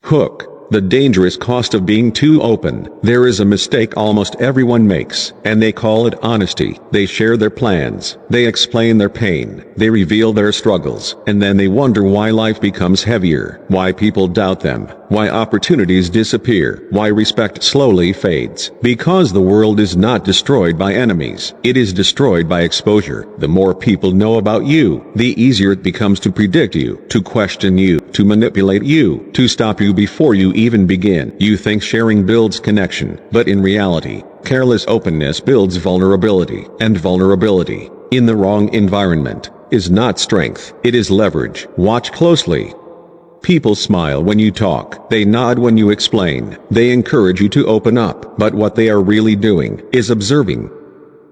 Hook. The dangerous cost of being too open. There is a mistake almost everyone makes, and they call it honesty. They share their plans, they explain their pain, they reveal their struggles, and then they wonder why life becomes heavier, why people doubt them, why opportunities disappear, why respect slowly fades. Because the world is not destroyed by enemies, it is destroyed by exposure. The more people know about you, the easier it becomes to predict you, to question you, to manipulate you, to stop you before you even begin. You think sharing builds connection, but in reality, careless openness builds vulnerability, and vulnerability, in the wrong environment, is not strength, it is leverage. Watch closely. People smile when you talk, they nod when you explain, they encourage you to open up, but what they are really doing is observing,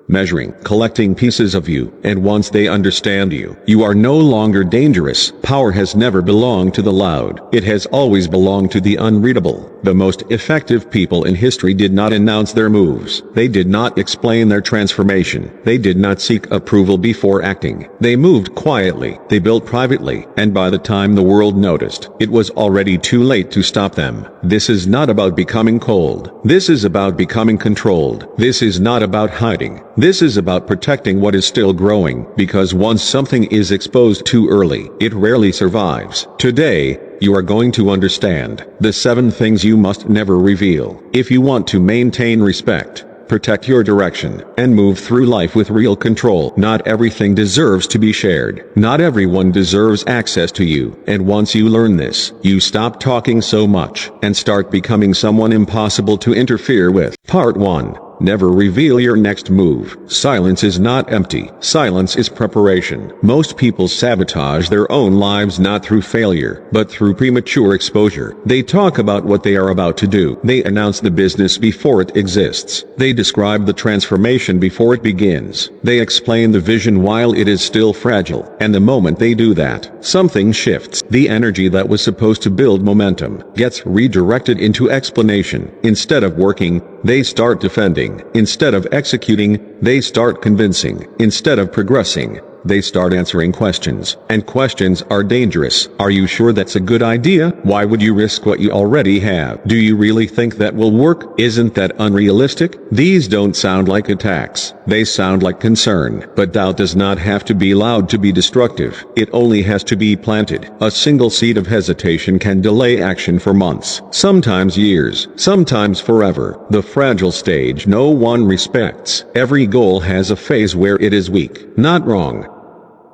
measuring, collecting pieces of you, and once they understand you, you are no longer dangerous. Power has never belonged to the loud, it has always belonged to the unreadable. The most effective people in history did not announce their moves, they did not explain their transformation, they did not seek approval before acting. They moved quietly, they built privately, and by the time the world noticed, it was already too late to stop them. This is not about becoming cold, this is about becoming controlled. This is not about hiding, this is about protecting what is still growing, because once something is exposed too early, it rarely survives. Today, you are going to understand the 7 things you must never reveal. If you want to maintain respect, protect your direction, and move through life with real control. Not everything deserves to be shared. Not everyone deserves access to you. And once you learn this, you stop talking so much, and start becoming someone impossible to interfere with. Part 1. Never reveal your next move. Silence is not empty. Silence is preparation. Most people sabotage their own lives not through failure, but through premature exposure. They talk about what they are about to do. They announce the business before it exists. They describe the transformation before it begins. They explain the vision while it is still fragile. And the moment they do that, something shifts. The energy that was supposed to build momentum gets redirected into explanation. Instead of working, they start defending. Instead of executing, they start convincing. Instead of progressing, they start answering questions. And questions are dangerous. Are you sure that's a good idea? Why would you risk what you already have? Do you really think that will work? Isn't that unrealistic? These don't sound like attacks. They sound like concern. But doubt does not have to be loud to be destructive. It only has to be planted. A single seed of hesitation can delay action for months, sometimes years, sometimes forever. The fragile stage no one respects. Every goal has a phase where it is weak. Not wrong,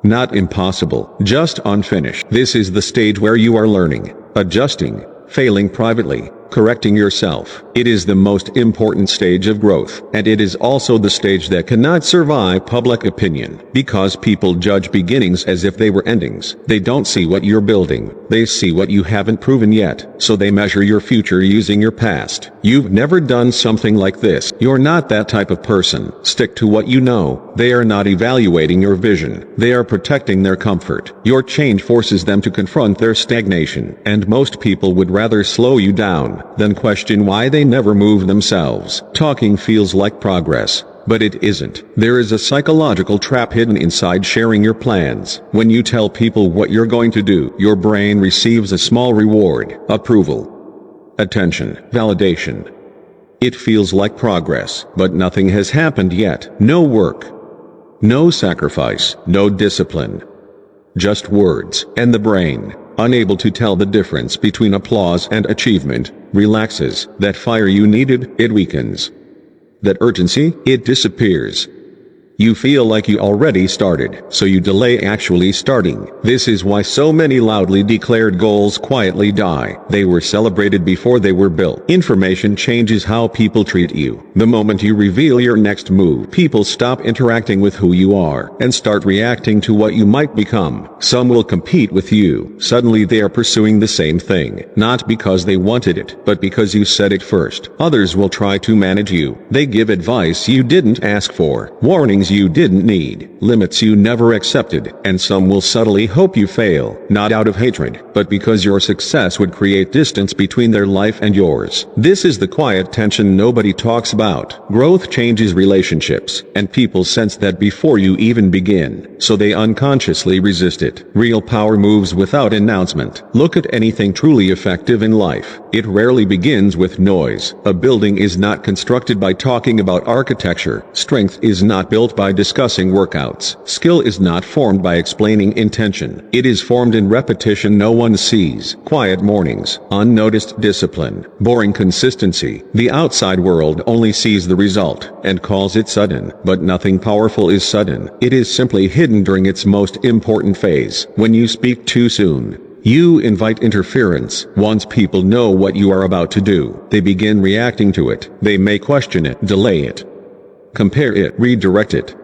not impossible, just unfinished. This is the stage where you are learning, adjusting, failing privately, correcting yourself. It is the most important stage of growth, and it is also the stage that cannot survive public opinion, because people judge beginnings as if they were endings. They don't see what you're building, they see what you haven't proven yet, so they measure your future using your past. You've never done something like this. You're not that type of person. Stick to what you know. They are not evaluating your vision. They are protecting their comfort. Your change forces them to confront their stagnation, and most people would rather slow you down than question why they never move themselves. Talking feels like progress, but it isn't. There is a psychological trap hidden inside sharing your plans. When you tell people what you're going to do, your brain receives a small reward: approval, attention, validation. It feels like progress, but nothing has happened yet. No work, no sacrifice, no discipline. Just words. And the brain, unable to tell the difference between applause and achievement, relaxes. That fire you needed, it weakens. That urgency, it disappears. You feel like you already started, so you delay actually starting. This is why so many loudly declared goals quietly die. They were celebrated before they were built. Information changes how people treat you. The moment you reveal your next move, people stop interacting with who you are and start reacting to what you might become. Some will compete with you. Suddenly they are pursuing the same thing, not because they wanted it, but because you said it first. Others will try to manage you. They give advice you didn't ask for, warnings you didn't need, limits you never accepted, and some will subtly hope you fail, not out of hatred, but because your success would create distance between their life and yours. This is the quiet tension nobody talks about. Growth changes relationships, and people sense that before you even begin, so they unconsciously resist it. Real power moves without announcement. Look at anything truly effective in life. It rarely begins with noise. A building is not constructed by talking about architecture. Strength is not built by discussing workouts. Skill is not formed by explaining intention. It is formed in repetition no one sees. Quiet mornings, unnoticed discipline, boring consistency. The outside world only sees the result and calls it sudden, but nothing powerful is sudden. It is simply hidden during its most important phase. When you speak too soon, you invite interference. Once people know what you are about to do, they begin reacting to it. They may question it, delay it, compare it, redirect it.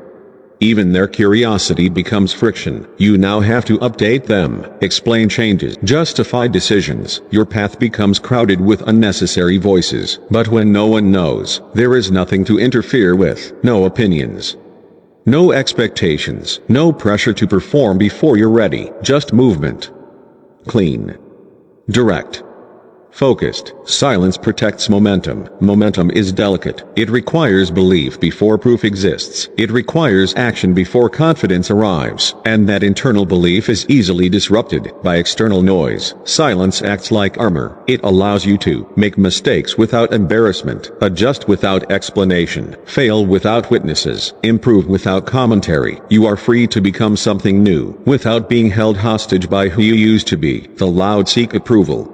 Even their curiosity becomes friction. You now have to update them, explain changes, justify decisions. Your path becomes crowded with unnecessary voices. But when no one knows, there is nothing to interfere with. No opinions, no expectations, no pressure to perform before you're ready. Just movement. Clean, direct, focused. Silence protects momentum. Momentum is delicate. It requires belief before proof exists. It requires action before confidence arrives. And that internal belief is easily disrupted by external noise. Silence acts like armor. It allows you to make mistakes without embarrassment, adjust without explanation, fail without witnesses, improve without commentary. You are free to become something new, without being held hostage by who you used to be. The loud seek approval,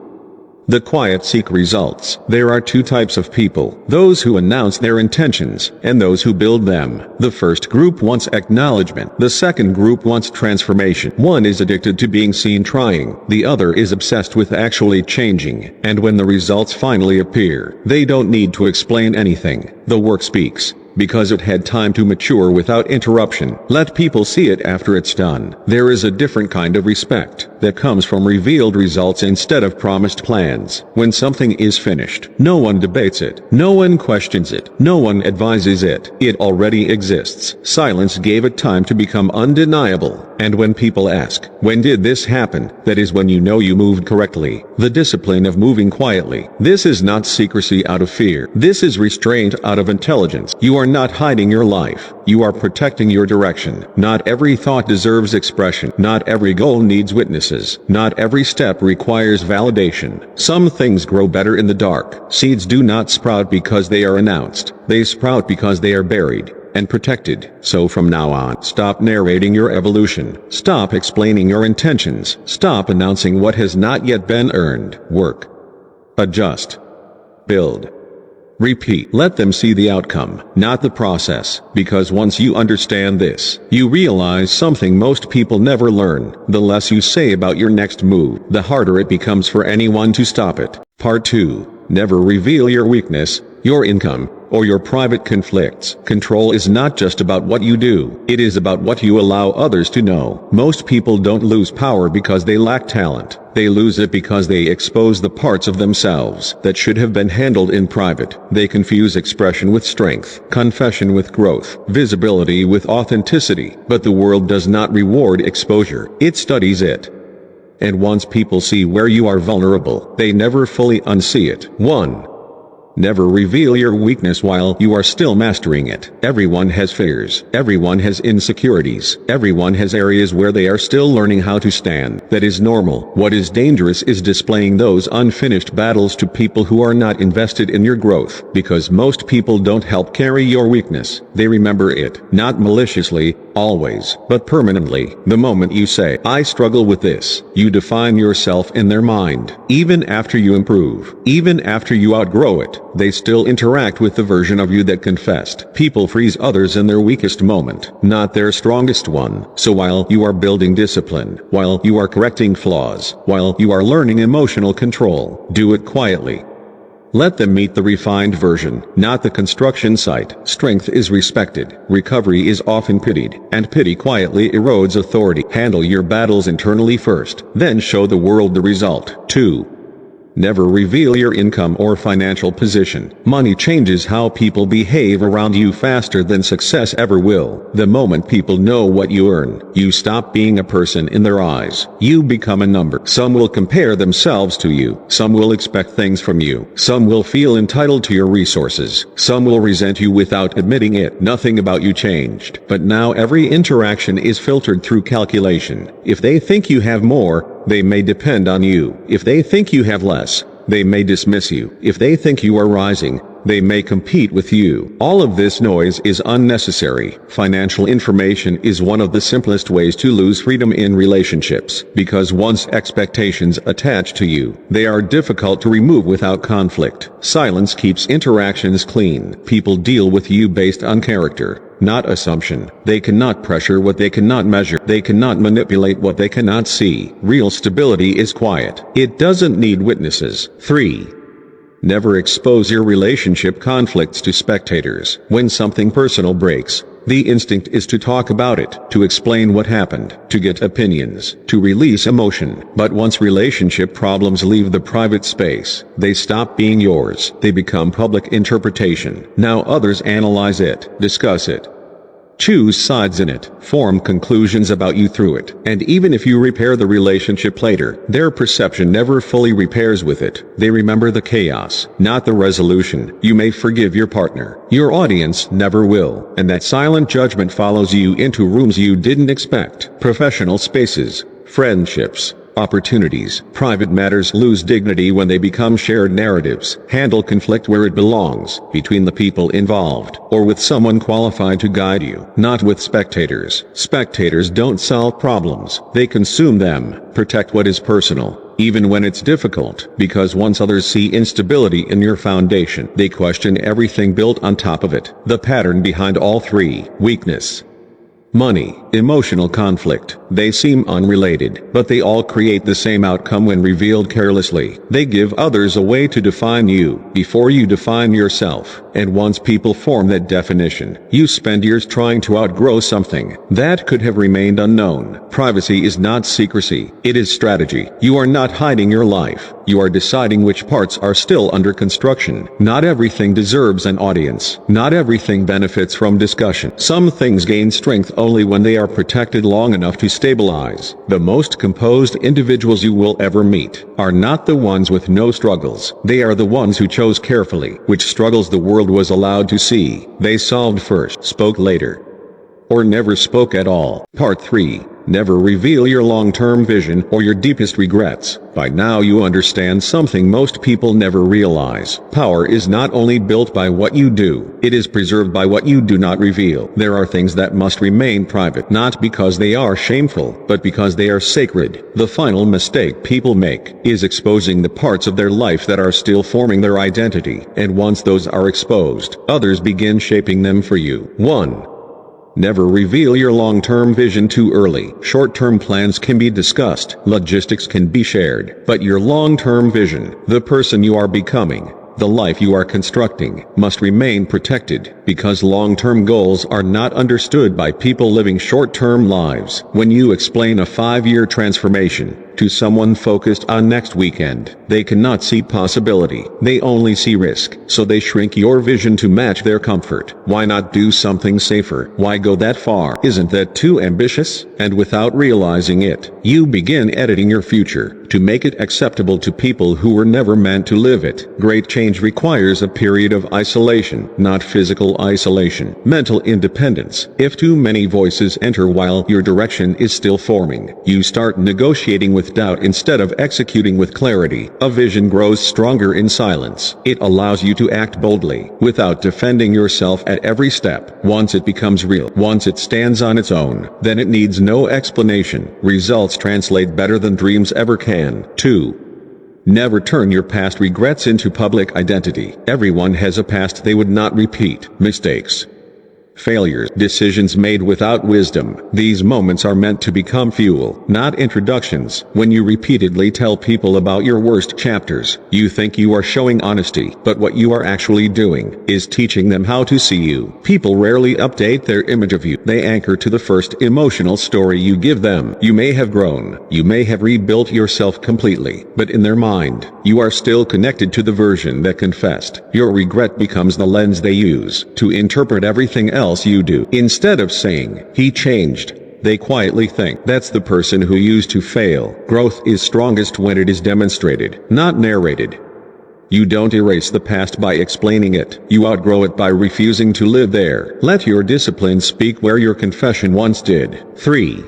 the quiet seek results. There are two types of people: those who announce their intentions, and those who build them. The first group wants acknowledgement. The second group wants transformation. One is addicted to being seen trying. The other is obsessed with actually changing. And when the results finally appear, they don't need to explain anything. The work speaks, because it had time to mature without interruption. Let people see it after it's done. There is a different kind of respect that comes from revealed results instead of promised plans. When something is finished, no one debates it, no one questions it, no one advises it. It already exists. Silence gave it time to become undeniable. And when people ask, "When did this happen?" that is when you know you moved correctly. The discipline of moving quietly. This is not secrecy out of fear. This is restraint out of intelligence. You are not hiding your life. You are protecting your direction. Not every thought deserves expression. Not every goal needs witnesses. Not every step requires validation. Some things grow better in the dark. Seeds do not sprout because they are announced. They sprout because they are buried and protected. So from now on, stop narrating your evolution. Stop explaining your intentions. Stop announcing what has not yet been earned. Work. Adjust. Build. Repeat. Let them see the outcome, not the process. Because once you understand this, you realize something most people never learn. The less you say about your next move, the harder it becomes for anyone to stop it. Part 2. Never reveal your weakness, your income, or your private conflicts. Control is not just about what you do, it is about what you allow others to know. Most people don't lose power because they lack talent. They lose it because they expose the parts of themselves that should have been handled in private. They confuse expression with strength, confession with growth, visibility with authenticity. But the world does not reward exposure, it studies it. And once people see where you are vulnerable, they never fully unsee it. 1. Never reveal your weakness while you are still mastering it. Everyone has fears. Everyone has insecurities. Everyone has areas where they are still learning how to stand. That is normal. What is dangerous is displaying those unfinished battles to people who are not invested in your growth. Because most people don't help carry your weakness. They remember it, not maliciously, always, but permanently. The moment you say, "I struggle with this," you define yourself in their mind. Even after you improve, even after you outgrow it, they still interact with the version of you that confessed. People freeze others in their weakest moment, not their strongest one. So while you are building discipline, while you are correcting flaws, while you are learning emotional control, do it quietly. Let them meet the refined version, not the construction site. Strength is respected, recovery is often pitied, and pity quietly erodes authority. Handle your battles internally first, then show the world the result. 2. Never reveal your income or financial position. Money changes how people behave around you faster than success ever will. The moment people know what you earn, you stop being a person in their eyes. You become a number. Some will compare themselves to you. Some will expect things from you. Some will feel entitled to your resources. Some will resent you without admitting it. Nothing about you changed. But now every interaction is filtered through calculation. If they think you have more, they may depend on you. If they think you have less, they may dismiss you. If they think you are rising, they may compete with you. All of this noise is unnecessary. Financial information is one of the simplest ways to lose freedom in relationships, because once expectations attach to you, they are difficult to remove without conflict. Silence keeps interactions clean. People deal with you based on character, not assumption. They cannot pressure what they cannot measure. They cannot manipulate what they cannot see. Real stability is quiet. It doesn't need witnesses. 3. Never expose your relationship conflicts to spectators. When something personal breaks, the instinct is to talk about it, to explain what happened, to get opinions, to release emotion. But once relationship problems leave the private space, they stop being yours. They become public interpretation. Now others analyze it, discuss it, choose sides in it, form conclusions about you through it. And even if you repair the relationship later, their perception never fully repairs with it. They remember the chaos, not the resolution. You may forgive your partner. Your audience never will. And that silent judgment follows you into rooms you didn't expect. Professional spaces, friendships, opportunities. Private matters lose dignity when they become shared narratives. Handle conflict where it belongs, between the people involved, or with someone qualified to guide you, not with spectators. Spectators don't solve problems, they consume them. Protect what is personal, even when it's difficult, because once others see instability in your foundation, they question everything built on top of it. The pattern behind all 3: weakness, money, emotional conflict. They seem unrelated, but they all create the same outcome when revealed carelessly. They give others a way to define you before you define yourself. And once people form that definition, you spend years trying to outgrow something that could have remained unknown. Privacy is not secrecy, it is strategy. You are not hiding your life. You are deciding which parts are still under construction. Not everything deserves an audience. Not everything benefits from discussion. Some things gain strength only when they are protected long enough to stabilize. The most composed individuals you will ever meet are not the ones with no struggles. They are the ones who chose carefully which struggles the world was allowed to see. They solved first, spoke later, or never spoke at all. Part 3. Never reveal your long-term vision or your deepest regrets. By now you understand something most people never realize. Power is not only built by what you do, it is preserved by what you do not reveal. There are things that must remain private, not because they are shameful, but because they are sacred. The final mistake people make is exposing the parts of their life that are still forming their identity. And once those are exposed, others begin shaping them for you. 1. Never reveal your long-term vision too early. Short-term plans can be discussed, logistics can be shared, but your long-term vision, the person you are becoming, the life you are constructing, must remain protected, because long-term goals are not understood by people living short-term lives. When you explain a 5-year transformation to someone focused on next weekend, they cannot see possibility. They only see risk, so they shrink your vision to match their comfort. Why not do something safer? Why go that far? Isn't that too ambitious? And without realizing it, you begin editing your future to make it acceptable to people who were never meant to live it. Great change requires a period of isolation, not physical isolation. Mental independence. If too many voices enter while your direction is still forming, you start negotiating with doubt instead of executing with clarity. A vision grows stronger in silence. It allows you to act boldly, without defending yourself at every step. Once it becomes real, once it stands on its own, then it needs no explanation. Results translate better than dreams ever can. 2. Never turn your past regrets into public identity. Everyone has a past they would not repeat. Mistakes, Failures, decisions made without wisdom. These moments are meant to become fuel, not introductions. When you repeatedly tell people about your worst chapters, you think you are showing honesty, but what you are actually doing is teaching them how to see you. People rarely update their image of you. They anchor to the first emotional story you give them. You may have grown, you may have rebuilt yourself completely, but in their mind, you are still connected to the version that confessed. Your regret becomes the lens they use to interpret everything else you do. Instead of saying, "He changed," they quietly think, "That's the person who used to fail." Growth is strongest when it is demonstrated, not narrated. You don't erase the past by explaining it. You outgrow it by refusing to live there. Let your discipline speak where your confession once did. 3.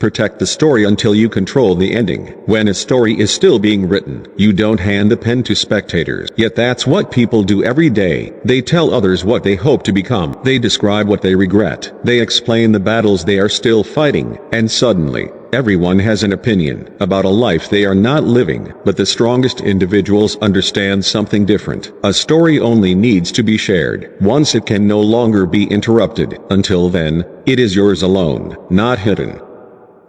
Protect the story until you control the ending. When a story is still being written, you don't hand the pen to spectators. Yet that's what people do every day. They tell others what they hope to become. They describe what they regret. They explain the battles they are still fighting. And suddenly, everyone has an opinion about a life they are not living. But the strongest individuals understand something different. A story only needs to be shared. Once it can no longer be interrupted. Until then, it is yours alone, not hidden.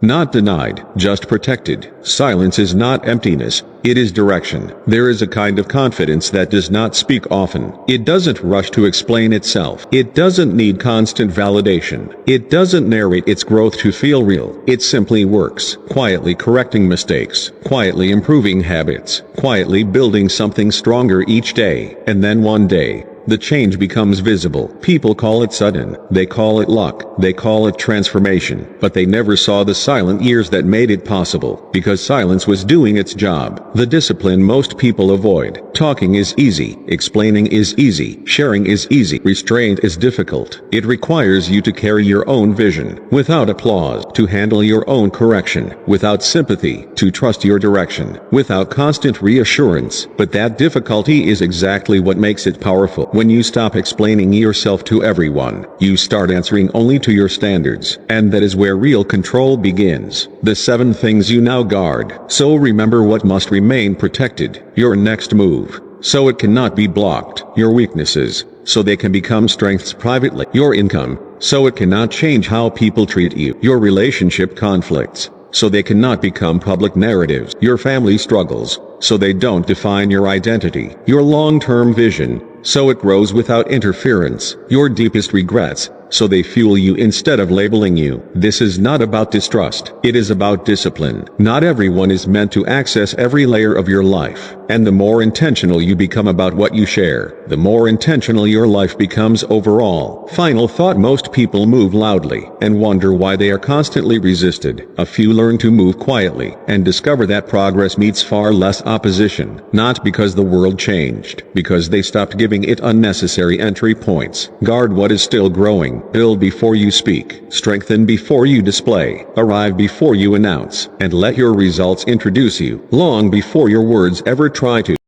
Not denied, just protected. Silence is not emptiness, it is direction. There is a kind of confidence that does not speak often. It doesn't rush to explain itself. It doesn't need constant validation. It doesn't narrate its growth to feel real. It simply works, quietly correcting mistakes, quietly improving habits, quietly building something stronger each day. And then one day, the change becomes visible. People call it sudden, they call it luck, they call it transformation, but they never saw the silent years that made it possible, because silence was doing its job. The discipline most people avoid. Talking is easy, explaining is easy, sharing is easy, restraint is difficult. It requires you to carry your own vision, without applause, to handle your own correction, without sympathy, to trust your direction, without constant reassurance. But that difficulty is exactly what makes it powerful. When you stop explaining yourself to everyone, you start answering only to your standards, and that is where real control begins. The 7 things you now guard. So remember what must remain protected. Your next move, so it cannot be blocked. Your weaknesses, so they can become strengths privately. Your income, so it cannot change how people treat you. Your relationship conflicts, so they cannot become public narratives. Your family struggles, so they don't define your identity. Your long-term vision, so it grows without interference. Your deepest regrets, so they fuel you instead of labeling you. This is not about distrust. It is about discipline. Not everyone is meant to access every layer of your life. And the more intentional you become about what you share, the more intentional your life becomes overall. Final thought: most people move loudly and wonder why they are constantly resisted. A few learn to move quietly and discover that progress meets far less opposition. Not because the world changed, because they stopped giving it unnecessary entry points. Guard what is still growing. Build before you speak. Strengthen before you display. Arrive before you announce. And let your results introduce you, long before your words ever try to.